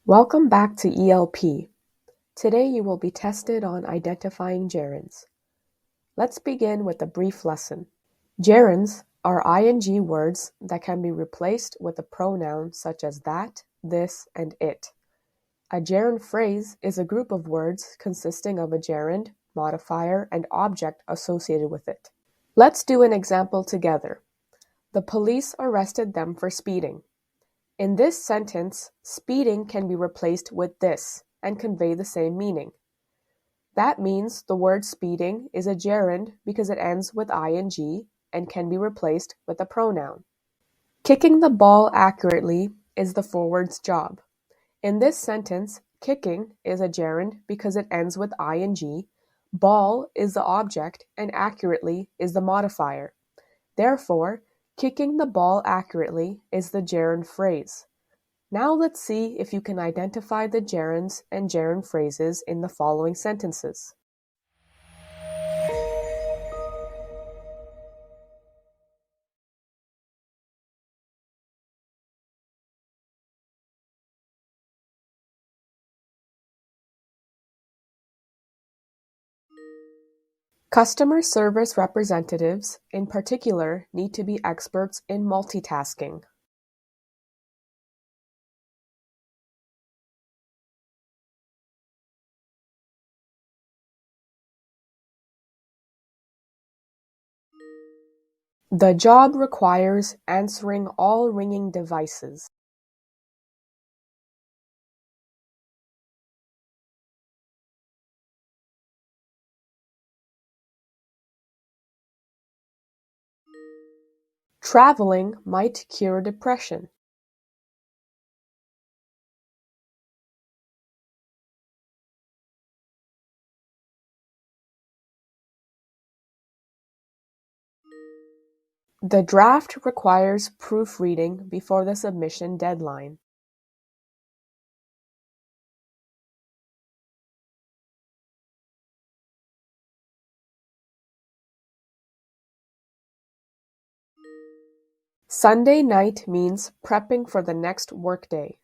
Welcome back to ELP. Today you will be tested on identifying gerunds. Let's begin with a brief lesson. Gerunds are ing words that can be replaced with a pronoun such as that, this, and it. A gerund phrase is a group of words consisting of a gerund, modifier, and object associated with it. Let's do an example together. The police arrested them for speeding. In this sentence, speeding can be replaced with this and convey the same meaning. That means the word speeding is a gerund because it ends with ing and can be replaced with a pronoun. Kicking the ball accurately is the forward's job. In this sentence, kicking is a gerund because it ends with ing, ball is the object, and accurately is the modifier. Therefore, kicking the ball accurately is the gerund phrase. Now let's see if you can identify the gerunds and gerund phrases in the following sentences. Customer service representatives, in particular, need to be experts in multitasking. The job requires answering all ringing devices. Traveling might cure depression. The draft requires proofreading before the submission deadline. Sunday night means prepping for the next workday.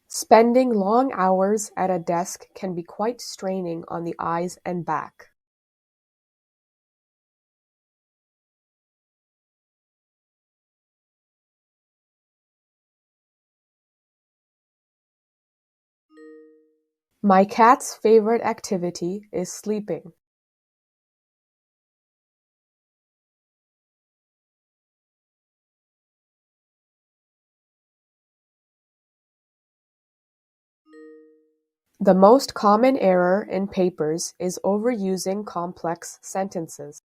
Spending long hours at a desk can be quite straining on the eyes and back. My cat's favorite activity is sleeping. The most common error in papers is overusing complex sentences.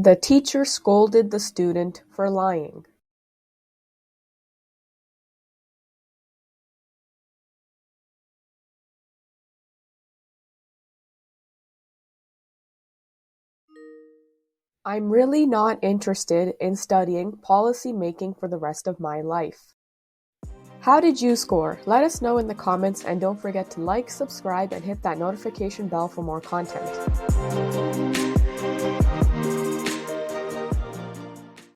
The teacher scolded the student for lying. I'm really not interested in studying policy making for the rest of my life. How did you score? Let us know in the comments, and don't forget to like, subscribe, and hit that notification bell for more content.